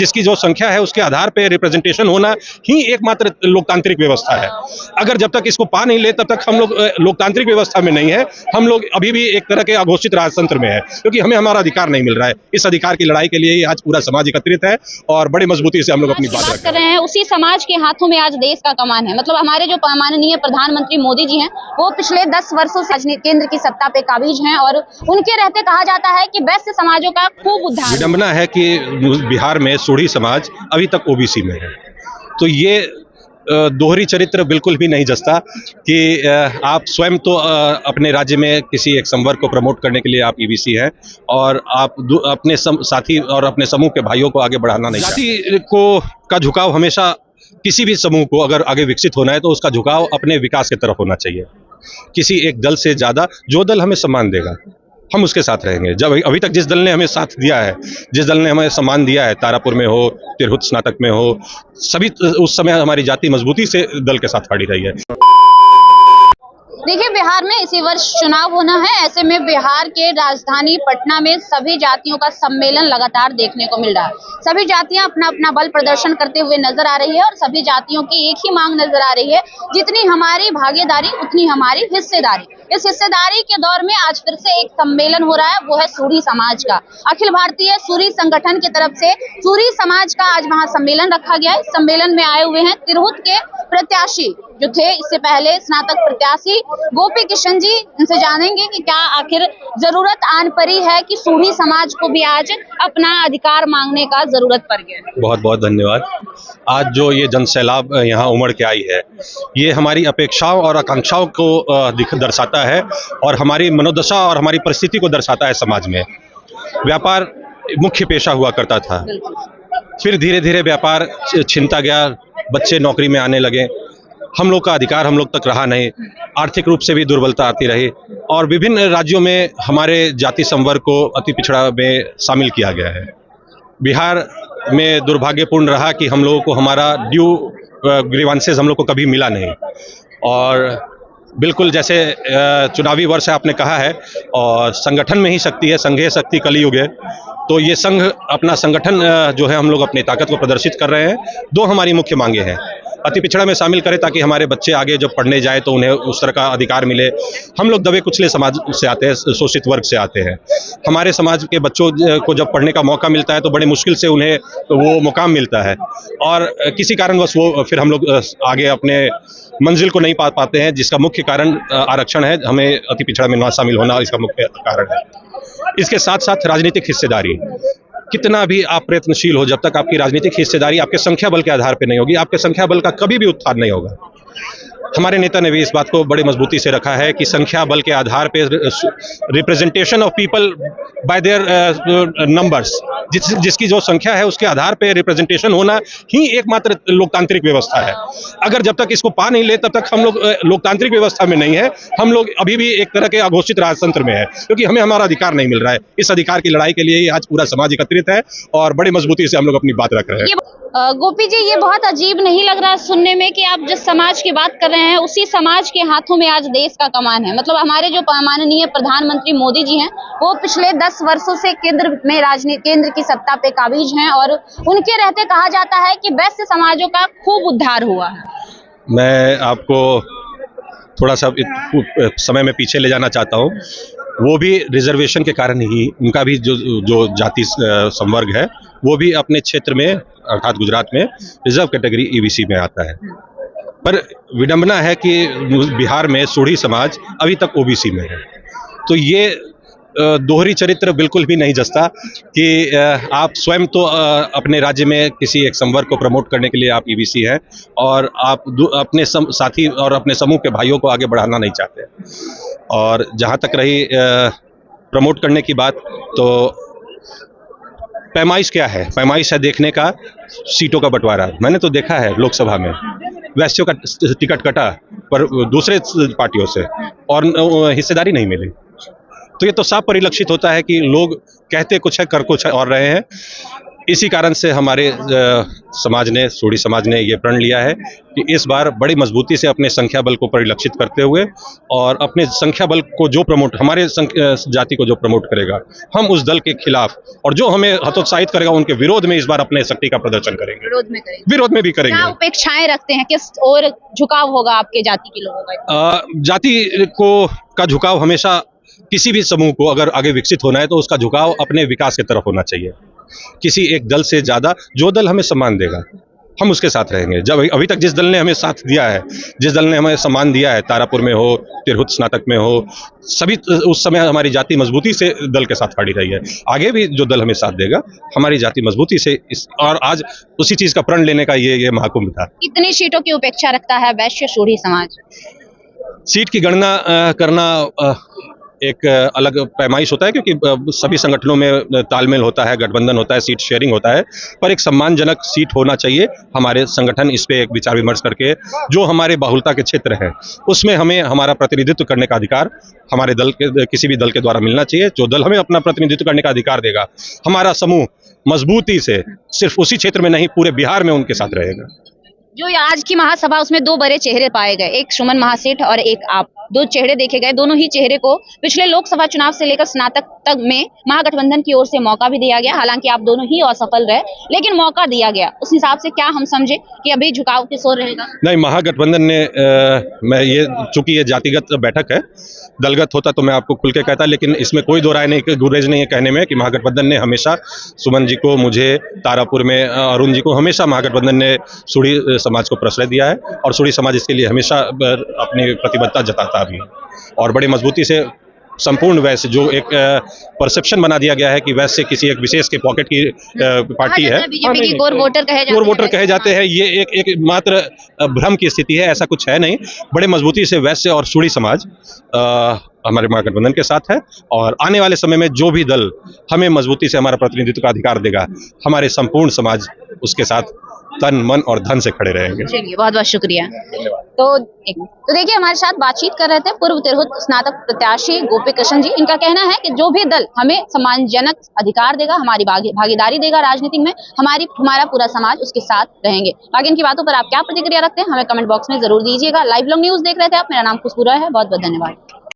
जिसकी जो संख्या है उसके आधार पर रिप्रेजेंटेशन होना ही एकमात्र लोकतांत्रिक व्यवस्था है। अगर जब तक इसको पा नहीं ले तब तक हम लोग लोकतांत्रिक व्यवस्था में नहीं है, हम लोग अभी भी एक तरह के अघोषित राजतंत्र में है, क्योंकि हमें हमारा अधिकार नहीं मिल रहा है। इस अधिकार की लड़ाई के लिए ही आज पूरा समाज एकत्रित है और बड़ी मजबूती से हम लोग अपनी बात कर रहे हैं। उसी समाज के हाथों में आज देश का कमान है। मतलब हमारे जो माननीय प्रधानमंत्री मोदी जी हैं, वो पिछले 10 वर्षों से केंद्र की सत्ता पे काबिज हैं और उनके रहते कहा जाता है कि वैश्य समाजों का खूब उद्धार। विडंबना है कि बिहार में सूढ़ी समाज अभी तक ओबीसी में है, तो ये दोहरी चरित्र बिल्कुल भी नहीं जचता कि आप स्वयं तो अपने राज्य में किसी एक संवर्ग को प्रमोट करने के लिए आप ईबीसी हैं और आप अपने साथी और अपने समूह के भाइयों को आगे बढ़ाना नहीं चाहते। जाति को का झुकाव हमेशा किसी भी समूह को अगर आगे विकसित होना है तो उसका झुकाव अपने विकास की तरफ होना चाहिए। किसी एक दल से ज्यादा जो दल हमें सम्मान देगा हम उसके साथ रहेंगे। जब अभी तक जिस दल ने हमें साथ दिया है, जिस दल ने हमें सम्मान दिया है, तारापुर में हो, तिरहुत स्नातक में हो, सभी उस समय हमारी जाति मजबूती से दल के साथ खड़ी रही है। देखिए, बिहार में इसी वर्ष चुनाव होना है। ऐसे में बिहार के राजधानी पटना में सभी जातियों का सम्मेलन लगातार देखने को मिल रहा है। सभी जातियां अपना अपना बल प्रदर्शन करते हुए नजर आ रही है और सभी जातियों की एक ही मांग नजर आ रही है, जितनी हमारी भागीदारी उतनी हमारी हिस्सेदारी। इस हिस्सेदारी के दौर में आज फिर से एक सम्मेलन हो रहा है, वो है सूरी समाज का। अखिल भारतीय सूरी संगठन की तरफ से सूरी समाज का आज वहां सम्मेलन रखा गया है। सम्मेलन में आए हुए हैं तिरहुत के प्रत्याशी जो थे, इससे पहले स्नातक प्रत्याशी गोपी किशन जी। इनसे जानेंगे कि क्या आखिर जरूरत आन पड़ी है कि सूरी समाज को भी आज अपना अधिकार मांगने का जरूरत पड़ गया। बहुत बहुत धन्यवाद। आज जो ये जनसैलाब यहाँ उमड़ के आई है, ये हमारी अपेक्षाओं और आकांक्षाओं को दर्शाता है और हमारी मनोदशा और हमारी परिस्थिति को दर्शाता है। समाज में व्यापार मुख्य पेशा हुआ करता था, फिर धीरे धीरे व्यापार छिनता गया, बच्चे नौकरी में आने लगे, हम लोग का अधिकार हम लोग तक रहा नहीं, आर्थिक रूप से भी दुर्बलता आती रही और विभिन्न राज्यों में हमारे जाति संवर्ग को अति पिछड़ा में शामिल किया गया है। बिहार में दुर्भाग्यपूर्ण रहा कि हम लोगों को हमारा ड्यू ग्रीवांसेस हम लोग को कभी मिला नहीं और बिल्कुल जैसे चुनावी वर्ष आपने कहा है और संगठन में ही शक्ति है, संघे शक्ति कलियुग है, तो ये संघ अपना संगठन जो है हम लोग अपनी ताकत को प्रदर्शित कर रहे हैं। दो हमारी मुख्य मांगे हैं, अति पिछड़ा में शामिल करें ताकि हमारे बच्चे आगे जब पढ़ने जाए तो उन्हें उस तरह का अधिकार मिले। हम लोग दबे कुचले समाज से आते हैं, शोषित वर्ग से आते हैं। हमारे समाज के बच्चों को जब पढ़ने का मौका मिलता है तो बड़े मुश्किल से उन्हें वो मुकाम मिलता है और किसी कारणवश वो फिर हम लोग आगे अपने मंजिल को नहीं पा पाते हैं, जिसका मुख्य कारण आरक्षण है। हमें अति पिछड़ा में ना शामिल होना इसका मुख्य कारण है। इसके साथ साथ राजनीतिक हिस्सेदारी, कितना भी आप प्रयत्नशील हो, जब तक आपकी राजनीतिक हिस्सेदारी आपके संख्या बल के आधार पर नहीं होगी, आपके संख्या बल का कभी भी उत्थान नहीं होगा। हमारे नेता ने भी इस बात को बड़ी मजबूती से रखा है कि संख्या बल के आधार पे representation of people bye there numbers, जिसकी जो संख्या है उसके आधार पे रिप्रेजेंटेशन होना ही एकमात्र लोकतांत्रिक व्यवस्था है। अगर जब तक इसको पा नहीं ले तब तक हम लोग लोकतांत्रिक व्यवस्था में नहीं है, हम लोग अभी भी एक तरह के अघोषित राजतंत्र में है, क्योंकि हमें हमारा अधिकार नहीं मिल रहा है। इस अधिकार की लड़ाई के लिए ही आज पूरा समाज एकत्रित है और बड़ी मजबूती से हम लोग अपनी बात रख रहे हैं। गोपी जी, ये बहुत अजीब नहीं लग रहा सुनने में कि आप जिस समाज की बात कर रहे हैं उसी समाज के हाथों में आज देश का कमान है। मतलब हमारे जो माननीय प्रधानमंत्री मोदी जी हैं, वो पिछले 10 वर्षों से केंद्र की सत्ता पे काबिज हैं और उनके रहते कहा जाता है कि वैश्य समाजों का खूब उद्धार हुआ है। मैं आपको थोड़ा सा समय में पीछे ले जाना चाहता हूँ। वो भी रिजर्वेशन के कारण ही, उनका भी जो जाति संवर्ग है वो भी अपने क्षेत्र में अर्थात गुजरात में रिजर्व कैटेगरी ईबीसी में आता है। पर विडंबना है कि बिहार में सूढ़ी समाज अभी तक ओबीसी में है, तो ये दोहरी चरित्र बिल्कुल भी नहीं जचता कि आप स्वयं तो अपने राज्य में किसी एक संवर्ग को प्रमोट करने के लिए आप ईबीसी हैं और आप अपने साथी और अपने समूह के भाइयों को आगे बढ़ाना नहीं चाहते। और जहाँ तक रही प्रमोट करने की बात, तो पैमाइश क्या है? पैमाइश है देखने का सीटों का बंटवारा। मैंने तो देखा है लोकसभा में वैश्यों का टिकट कटा पर दूसरे पार्टियों से और हिस्सेदारी नहीं मिली, तो ये तो साफ परिलक्षित होता है कि लोग कहते कुछ है कर कुछ और रहे हैं। इसी कारण से हमारे समाज ने, सूढ़ी समाज ने ये प्रण लिया है कि इस बार बड़ी मजबूती से अपने संख्या बल को परिलक्षित करते हुए और अपने संख्या बल को जो प्रमोट, हमारे जाति को जो प्रमोट करेगा, हम उस दल के खिलाफ, और जो हमें हतोत्साहित करेगा उनके विरोध में इस बार अपने शक्ति का प्रदर्शन करेंगे। विरोध में भी क्या करेंगे। अपेक्षाएं रखते हैं, किस और झुकाव होगा आपके जाति के लोगों का? जाति का झुकाव हमेशा, किसी भी समूह को अगर आगे विकसित होना है तो उसका झुकाव अपने विकास की तरफ होना चाहिए। किसी एक दल से ज्यादा जो दल हमें सम्मान देगा हम उसके साथ रहेंगे। जब अभी तक जिस दल ने हमें साथ दिया है, जिस दल ने हमें सम्मान दिया है, तारापुर में हो, तिरहुत स्नातक में हो, सभी उस समय हमारी जाति मजबूती से दल के साथ खड़ी रही है। आगे भी जो दल हमें साथ देगा, हमारी जाति मजबूती से और आज उसी चीज का प्रण लेने का ये महाकुंभ था। कितनी सीटों की उपेक्षा रखता है वैश्य सूढ़ी समाज? सीट की गणना करना एक अलग पैमाइश होता है, क्योंकि सभी संगठनों में तालमेल होता है, गठबंधन होता है, सीट शेयरिंग होता है, पर एक सम्मानजनक सीट होना चाहिए। हमारे संगठन इस पे एक विचार विमर्श करके जो हमारे बाहुलता के क्षेत्र हैं उसमें हमें हमारा प्रतिनिधित्व करने का अधिकार हमारे दल के, किसी भी दल के द्वारा मिलना चाहिए। जो दल हमें अपना प्रतिनिधित्व करने का अधिकार देगा, हमारा समूह मजबूती से सिर्फ उसी क्षेत्र में नहीं पूरे बिहार में उनके साथ रहेगा। जो ये आज की महासभा, उसमें दो बड़े चेहरे पाए गए, एक सुमन महासेठ और एक आप। दो चेहरे देखे गए, दोनों ही चेहरे को पिछले लोकसभा चुनाव से लेकर स्नातक तक में महागठबंधन की ओर से मौका भी दिया गया। हालांकि आप दोनों ही असफल रहे, लेकिन मौका दिया गया। उस हिसाब से क्या हम समझे कि अभी झुकाव किस ओर रहेगा? नहीं, महागठबंधन ने मैं ये, चूंकि ये जातिगत बैठक है, दलगत होता तो मैं आपको खुल के कहता, लेकिन इसमें कोई दो राय नहीं, गुरेज नहीं है कहने में कि महागठबंधन ने हमेशा सुमन जी को, मुझे, तारापुर में अरुण जी को, हमेशा महागठबंधन ने सूढ़ी समाज को प्रश्रय दिया है और सूढ़ी समाज इसके लिए हमेशा अपनी प्रतिबद्धता जताता भी है। और बड़ी मजबूती से संपूर्ण वैश्य, जो एक परसेप्शन बना दिया गया है कि वैश्य किसी एक विशेष के पॉकेट की पार्टी है, बीजेपी की कोर वोटर कहे जाते हैं, ये एक मात्र भ्रम की स्थिति है, ऐसा कुछ है नहीं। बड़े मजबूती से वैश्य और सूढ़ी समाज हमारे महागठबंधन के साथ है और आने वाले समय में जो भी दल हमें मजबूती से हमारा प्रतिनिधित्व का अधिकार देगा, हमारे संपूर्ण समाज उसके साथ तन, मन और धन से खड़े रहेंगे। चलिए, बहुत बहुत शुक्रिया। तो देखिए, हमारे साथ बातचीत कर रहे थे पूर्व तिरहुत स्नातक प्रत्याशी गोपी कृष्ण जी। इनका कहना है कि जो भी दल हमें सम्मानजनक अधिकार देगा, हमारी भागीदारी देगा राजनीति में, हमारा पूरा समाज उसके साथ रहेंगे। बाकी इनकी बातों पर आप क्या प्रतिक्रिया रखते हैं, हमें कमेंट बॉक्स में जरूर दीजिएगा। लाइव लोग न्यूज देख रहे थे आप, मेरा नाम खुशबू है। बहुत बहुत धन्यवाद।